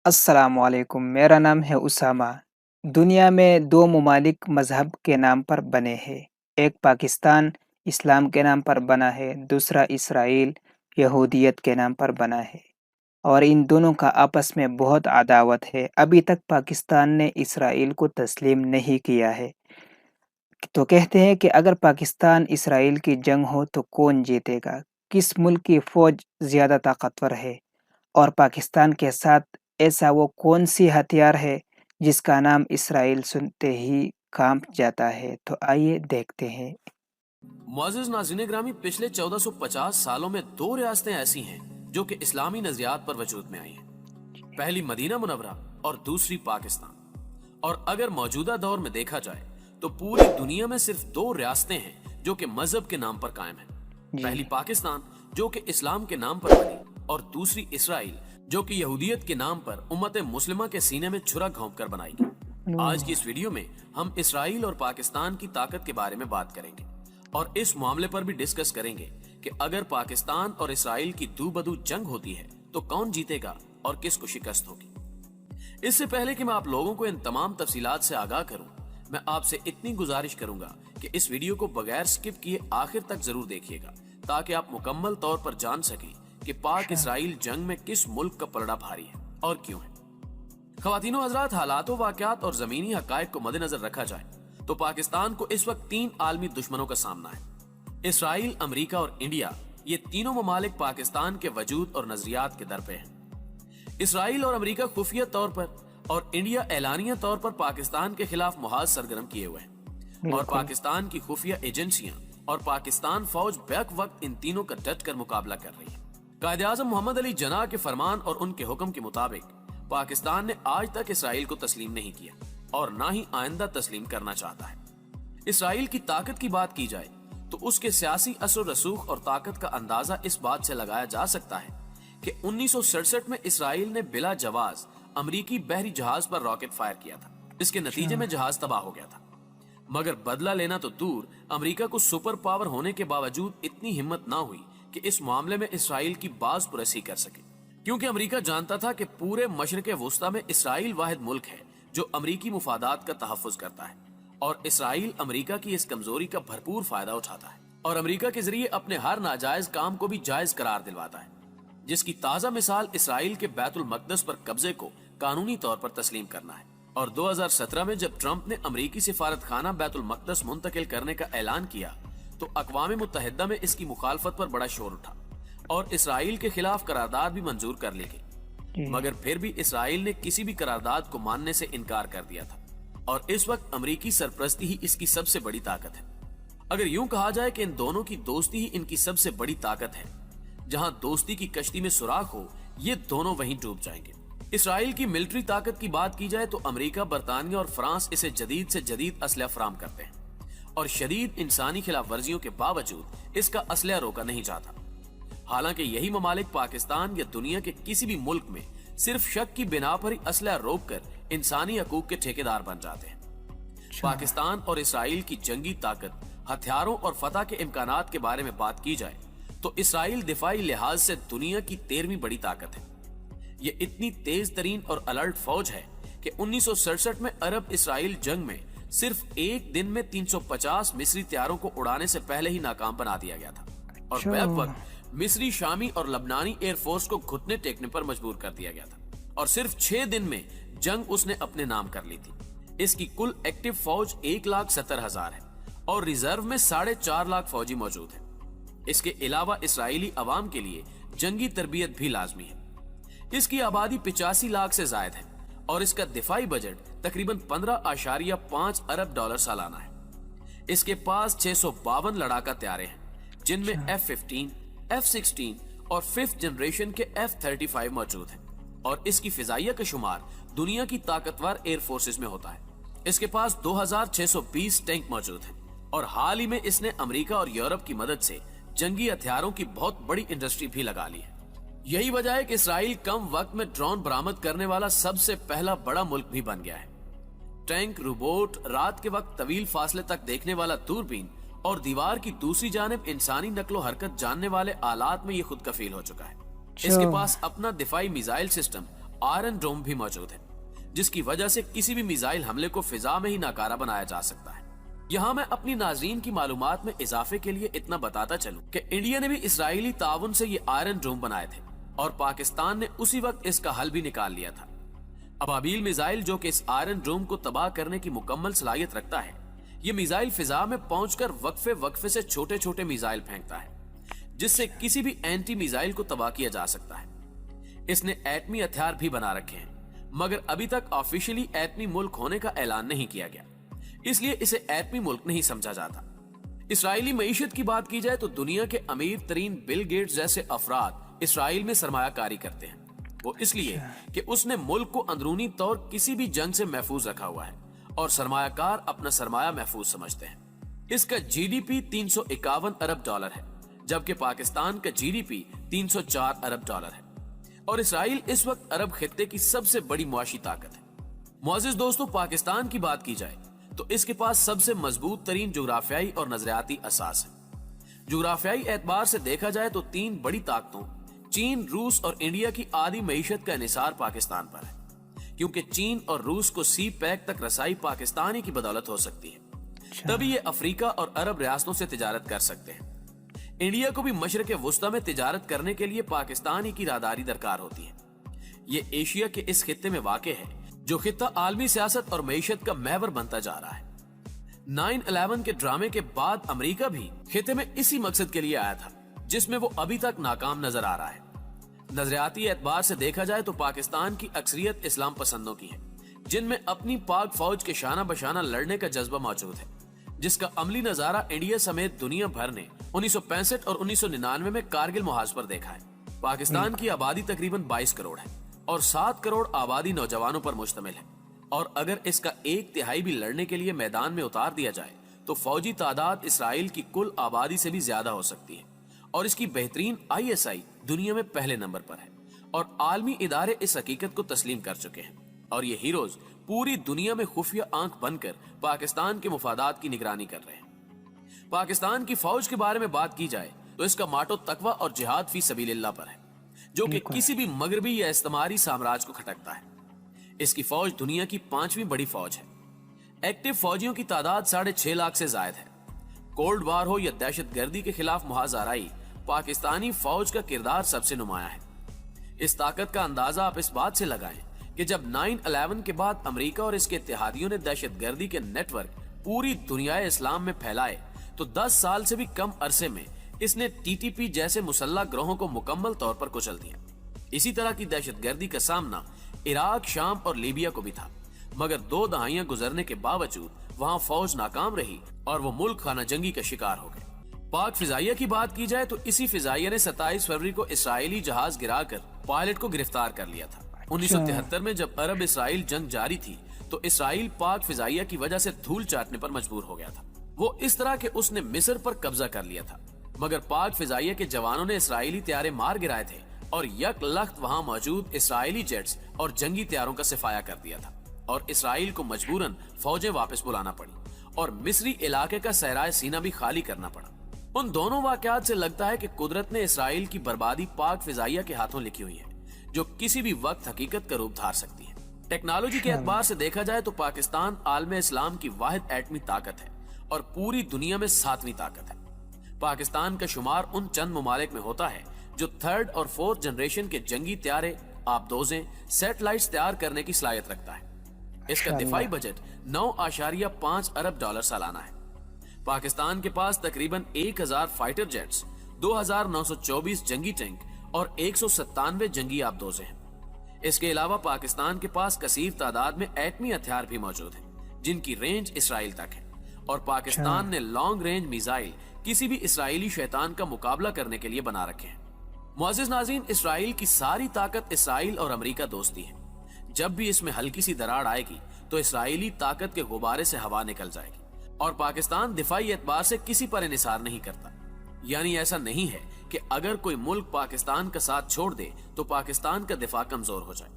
अस्सलाम वालेकुम, मेरा नाम है उसामा। दुनिया में 2 ममालिक मज़हब के नाम पर बने हैं। एक पाकिस्तान इस्लाम के नाम पर बना है, दूसरा इसराइल यहूदियत के नाम पर बना है और इन दोनों का आपस में बहुत अदावत है। अभी तक पाकिस्तान ने इसराइल को तस्लीम नहीं किया है। तो कहते हैं कि अगर पाकिस्तान इसराइल की जंग हो तो कौन जीतेगा? किस मुल्क की फ़ौज ज़्यादा ताकतवर है? और पाकिस्तान के साथ ऐसा वो कौन-सी हथियार है जिसका नाम इसराइल सुनते ही काँप जाता है? तो आइए देखते हैं। मुअज़्ज़िज़ नाज़रीन ग्रामी, पिछले 1450 सालों में दो रियासतें ऐसी हैं जो कि इस्लामी नजरियात पर वजूद में आई हैं। पहली मदीना मुनव्वरा और दूसरी पाकिस्तान। और अगर मौजूदा दौर में देखा जाए तो पूरी दुनिया में सिर्फ दो रियासतें हैं जो कि मजहब के नाम पर कायम हैं। जी। पहली पाकिस्तान जो कि इस्लाम के नाम पर बनी और दूसरी इसराइल जो कि यहूदियत के नाम पर उम्मत मुस्लिमा के सीने में छुरा घोंप कर बनाई गई। आज की इस वीडियो में हम इसराइल और पाकिस्तान की ताकत के बारे में बात करेंगे और इस मामले पर भी डिस्कस करेंगे कि अगर पाकिस्तान और इसराइल की दू बदू जंग होती है तो कौन जीतेगा और किसको शिकस्त होगी। इससे पहले कि मैं आप लोगों को इन तमाम तफसीलात से आगाह करूं, मैं आपसे इतनी गुजारिश करूंगा कि इस वीडियो को बगैर स्किप किए आखिर तक जरूर देखिएगा ताकि आप मुकम्मल तौर पर जान सकें कि पाक इसराइल जंग में किस मुल्क का पलड़ा भारी है और क्यों है। ख्वातीनो हजरात, हालातों, वाकयात और जमीनी हकायक को मद्देनजर रखा जाए तो पाकिस्तान को इस वक्त 3 आलमी दुश्मनों का सामना है। इसराइल, अमेरिका और इंडिया। ये तीनों ममालिक पाकिस्तान के वजूद और नजरियात के दर पे हैं। इसराइल और अमेरिका खुफिया तौर पर और इंडिया एलानिया तौर पर पाकिस्तान के खिलाफ मुहाज सरगर्म किए हुए हैं और पाकिस्तान की खुफिया एजेंसियां और पाकिस्तान फौज बैक वक्त इन तीनों का डट कर मुकाबला कर रही है। कायदे आज़म मोहम्मद अली जनाह के फरमान और उनके हुक्म के मुताबिक पाकिस्तान ने आज तक इसराइल को तस्लीम नहीं किया और ना ही आइंदा तस्लीम करना चाहता है। इसराइल की ताकत की बात की जाए तो उसके सियासी असर रसूख और ताकत का अंदाजा इस बात से लगाया जा सकता है कि 1967 में इसराइल ने बिला जवाज अमरीकी बहरी जहाज पर रॉकेट फायर किया था। इसके नतीजे में जहाज तबाह हो गया था। मगर बदला लेना तो दूर, अमेरिका को सुपर पावर होने के बावजूद इतनी हिम्मत ना हुई कि इस मामले में इसराइल की बाज पुरसी कर सके, क्योंकि अमेरिका जानता था कि पूरे मशरिक़ वुस्ता में इसराइल वाहिद मुल्क है जो अमरीकी मुफादात का तहफ़्फ़ुज़ करता है और इसराइल अमेरिका की इस कमजोरी का भरपूर फायदा उठाता है और अमेरिका के जरिए अपने हर नाजायज काम को भी जायज करार दिलवाता है, जिसकी ताज़ा मिसाल इसराइल के बैतुल मक़दस पर कब्जे को कानूनी तौर पर तस्लीम करना है। और 2017 में जब ट्रंप ने अमरीकी सिफारत खाना बैतुल मक़दस मुंतकिल करने का ऐलान किया तो अक़वाम मुत्तहिदा में इसकी मुखालफत पर बड़ा शोर उठा और इसराइल के खिलाफ करारदाद भी मंजूर कर ली गई। मगर फिर भी इसराइल ने किसी भी करारदाद को मानने से इनकार कर दिया था और इस वक्त अमरीकी सरपरस्ती ही इसकी सबसे बड़ी ताकत है। अगर यूं कहा जाए कि इन दोनों की दोस्ती ही इनकी सबसे बड़ी ताकत है। जहां दोस्ती की कश्ती में सुराख हो, ये दोनों वहीं डूब जाएंगे। इसराइल की मिलिट्री ताकत की बात की जाए तो अमेरिका, बरतानिया और फ्रांस इसे जदीद से जदीद असलहा फराम करते हैं और शदीद इंसानी खिलाफ वर्जियों के बावजूद इसका असलहा रोका नहीं जाता। हालांकि यही ममालिक पाकिस्तान या दुनिया के किसी भी मुल्क में सिर्फ शक की बिना पर ही असलहा रोक कर इंसानी हकूक के ठेकेदार बन जाते हैं। पाकिस्तान और इसराइल की जंगी ताकत, हथियारों और फतह के इम्कानात के बारे में बात की जाए तो इसराइल दिफाई लिहाज से दुनिया की 13वीं बड़ी ताकत है। ये इतनी तेज तरीन और अलर्ट फौज है कि 1967 में अरब इसराइल जंग में सिर्फ एक दिन में 350 मिस्री तैयारों को उड़ाने से पहले ही नाकाम बना दिया गया था और बैक वक्त मिस्री, शामी और लबनानी एयरफोर्स को घुटने टेकने पर मजबूर कर दिया गया था और सिर्फ 6 दिन में जंग उसने अपने नाम कर ली थी। इसकी कुल एक्टिव फौज 1,70,000 है और रिजर्व में 4.5 लाख फौजी मौजूद है। इसके अलावा इसराइली अवाम के लिए जंगी तरबियत भी लाजमी है। इसकी आबादी 85 लाख से ज्यादा है और इसका दिफाई बजट तकरीबन 15.5 अरब डॉलर सालाना है। इसके पास 652 लड़ाका तैयारे हैं जिनमें F-15, F-16 और 5th जनरेशन के F-35 मौजूद हैं और इसकी फिजाइया का शुमार दुनिया की ताकतवर एयर फोर्सेस में होता है। इसके पास 2620 टैंक मौजूद हैं और हाल ही में इसने अमेरिका और यूरोप की मदद से जंगी हथियारों की बहुत बड़ी इंडस्ट्री भी लगा ली है। यही वजह है कि इसराइल कम वक्त में ड्रोन बरामद करने वाला सबसे पहला बड़ा मुल्क भी बन गया है। टैंक, रोबोट, रात के वक्त तवील फासले तक देखने वाला दूरबीन और दीवार की दूसरी जानिब इंसानी नकलो हरकत जानने वाले आलात में ये खुद कफील हो चुका है। इसके पास अपना दिफाई मिसाइल सिस्टम आयरन डोम भी मौजूद है, जिसकी वजह से किसी भी मिसाइल हमले को फिजा में ही नाकारा बनाया जा सकता है। यहाँ मैं अपनी नाज़रीन की मालूमात में इजाफे के लिए इतना बताता चलूं कि इंडिया ने भी इसराइली ताउन से ये आयरन डोम बनाए थे और पाकिस्तान ने उसी वक्त इसका हल भी निकाल लिया था। अबाबील मिसाइल, जो कि इस आयरन डोम को तबाह करने की मुकम्मल सलाहियत रखता है, ये मिसाइल फिजा में पहुंचकर वक्फे वक्फे से छोटे छोटे मिसाइल फेंकता है, जिससे किसी भी एंटी मिसाइल को तबाह किया जा सकता है। इसने एटमी हथियार भी बना रखे हैं, मगर अभी तक ऑफिशियली एटमी मुल्क होने का ऐलान नहीं किया गया, इसलिए इसे एटमी मुल्क नहीं समझा जाता। इसराइली मईशत की बात की जाए तो दुनिया के अमीर तरीन बिल गेट्स जैसे अफराद इसराइल में सरमायाकारी करते हैं। वो इसलिए कि उसने मुल्क को अंदरूनी तौर किसी भी जंग से महफूज रखा हुआ है और सरमायाकार अपना सरमाया महफूज समझते हैं। इसका जीडीपी 351 अरब डॉलर है, जबकि पाकिस्तान का जीडीपी 304 अरब डॉलर है और इसराइल इस वक्त अरब खित्ते की सबसे बड़ी मुआशी ताकत है। मुअज़्ज़िज़ दोस्तों, पाकिस्तान की बात की जाए तो इसके पास सबसे मजबूत तरीन जुग्राफियाई और नजरियाती असास है। जुग्राफियाई एतबार से देखा जाए तो तीन बड़ी ताकतों चीन, रूस और इंडिया की आधी मईशत का इन्हिसार पाकिस्तान पर है, क्योंकि चीन और रूस को सी पैक तक रसाई पाकिस्तान ही की बदौलत हो सकती है। तभी ये अफ्रीका और अरब रियासतों से तिजारत कर सकते हैं। इंडिया को भी मशरक़ वुस्ता में तिजारत करने के लिए पाकिस्तान ही की राहदारी दरकार होती है। ये एशिया के इस खित्ते में वाक़े है, जो खित्ता आलमी सियासत और मईशत का महवर बनता जा रहा है। 9/11 के ड्रामे के बाद अमेरिका भी खित्ते में इसी मकसद के लिए आया था, जिसमें वो अभी तक नाकाम नजर आ रहा है। नजरियाती एतबार से देखा जाए तो पाकिस्तान की अक्सरियत इस्लाम पसंदों की है, जिनमें अपनी पाक फौज के शाना बशाना लड़ने का जज्बा मौजूद है, जिसका अमली नजारा इंडिया समेत दुनिया भर ने 1965 और 1999 में कारगिल मुहाज पर देखा है। पाकिस्तान की आबादी तकरीबन 22 करोड़ है और 7 करोड़ आबादी नौजवानों पर मुश्तमिल है, और अगर इसका 1/3 भी लड़ने के लिए मैदान में उतार दिया जाए तो फौजी तादाद इसराइल की कुल आबादी से भी ज्यादा हो सकती है और इसकी बेहतरीन ISI दुनिया में पहले नंबर पर है और आलमी इदारे इस हकीकत को तस्लीम कर चुके हैं और ये हीरोज पूरी दुनिया में खुफिया आंख बनकर पाकिस्तान के मुफादात की निगरानी कर रहे हैं। पाकिस्तान की फौज के बारे में बात की जाए तो इसका माटो तकवा और जिहाद फी सबीलिल्लाह पर है, जो कि किसी भी मगरबी या इस्तेमारी साम्राज्य को खटकता है। इसकी फौज दुनिया की 5वीं बड़ी फौज है। एक्टिव फौजियों की तादाद 6.5 लाख से जायद है। कोल्ड वार हो या दहशत गर्दी के खिलाफ मुहाजाराई, पाकिस्तानी फौज का किरदार सबसे नुमाया है। इस ताकत का अंदाजा आप इस बात से लगाएं कि जब 9/11 के बाद अमेरिका और इसके इत्तेहादियों ने दहशत गर्दी के नेटवर्क पूरी दुनिया इस्लाम में फैलाए, तो 10 साल से भी कम अरसे में इसने TTP जैसे मुसल्लह ग्रोहों को मुकम्मल तौर पर कुचल दिया। इसी तरह की दहशत गर्दी का सामना इराक, शाम और लीबिया को भी था, मगर 2 दहाइयां गुजरने के बावजूद वहां फौज नाकाम रही और वो मुल्क खाना जंगी का शिकार हो गए। पाक फिजाइया की बात की जाए तो इसी फिजाइया ने 27 फरवरी को इसराइली जहाज गिराकर पायलट को गिरफ्तार कर लिया था। 1973 में जब अरब इसराइल जंग जारी थी तो इसराइल पाक फिजाइया की वजह से धूल चाटने पर मजबूर हो गया था। वो इस तरह के उसने मिस्र पर कब्जा कर लिया था, मगर पाक फिजाइया के जवानों ने इसराइली तैयारे मार गिराए थे और यक लख्त वहां मौजूद इसराइली जेट्स और जंगी तैयारों का सिफाया कर दिया था और इसराइल को मजबूरन फौजें वापस बुलाना पड़ी और मिस्री इलाके का सहराए सीना भी खाली करना पड़ा। उन दोनों वाकयात से लगता है कि कुदरत ने इसराइल की बर्बादी पाक फिजाइया के हाथों लिखी हुई है, जो किसी भी वक्त हकीकत का रूप धार सकती है। टेक्नोलॉजी के एतबार से देखा जाए तो पाकिस्तान आलम इस्लाम की वाहिद एटमी ताकत है और पूरी दुनिया में 7वीं ताकत है। पाकिस्तान का शुमार उन चंद ममालिक में होता है जो 3rd और 4th जनरेशन के जंगी तैयारे, आबदोजें, सैटेलाइट्स तैयार करने की सलाहियत रखता है। इसका दिफाई बजट 9.5 अरब डॉलर सालाना है। पाकिस्तान के पास तकरीबन 1000 फाइटर जेट्स, 2924 जंगी टैंक और 197 जंगी आबदोजें हैं। इसके अलावा पाकिस्तान के पास कसीर तादाद में एटमी हथियार भी मौजूद हैं, जिनकी रेंज इसराइल तक है और पाकिस्तान ने लॉन्ग रेंज मिसाइल किसी भी इसराइली शैतान का मुकाबला करने के लिए बना रखे हैं। मुअज़्ज़िज़ नाज़रीन, इसराइल की सारी ताकत इसराइल और अमेरिका दोस्ती है। जब भी इसमें हल्की सी दरार आएगी तो इसराइली ताकत के गुब्बारे से हवा निकल जाएगी और पाकिस्तान दिफाई एतबार से किसी पर इन्हिसार नहीं करता। यानी ऐसा नहीं है कि अगर कोई मुल्क पाकिस्तान का साथ छोड़ दे तो पाकिस्तान का दिफा कमजोर हो जाए।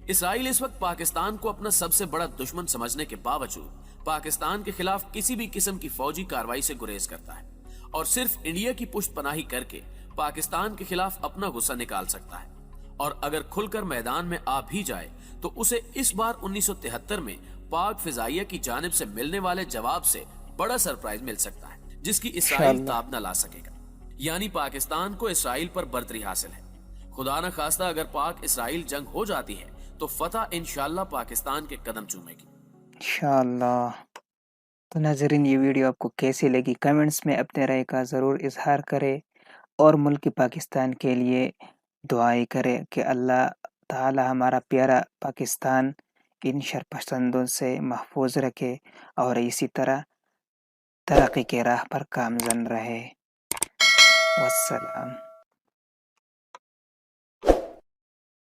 इसराइल इस वक्त पाकिस्तान को अपना सबसे बड़ा दुश्मन समझने के बावजूद पाकिस्तान के खिलाफ किसी भी किस्म की फौजी कार्रवाई से गुरेज करता है और सिर्फ इंडिया की पुष्ट पनाही करके पाकिस्तान के खिलाफ अपना गुस्सा निकाल सकता है اور اگر کھل کر میدان میں آ بھی جائے تو اسے اس بار 1973 میں پاک فضائیہ کی جانب سے ملنے والے جواب سے بڑا سرپرائز مل سکتا ہے جس کی اسرائیل انشاءاللہ تاب نہ لا سکے گا، یعنی پاکستان کو اسرائیل پر برتری حاصل ہے۔ خدا نہ خواستہ اگر پاک اسرائیل جنگ ہو جاتی ہے تو فتح انشاءاللہ پاکستان کے قدم چومے گی۔ انشاءاللہ۔ تو ناظرین، یہ ویڈیو آپ کو کیسی لگی کمنٹس میں اپنے رائے کا ضرور اظہار کرے اور ملک پاکستان کے لیے دعائیں کرے کہ اللہ تعالی ہمارا پیارا پاکستان ان شرپسندوں سے محفوظ رکھے اور اسی طرح ترقی کے راہ پر گامزن رہے۔ والسلام۔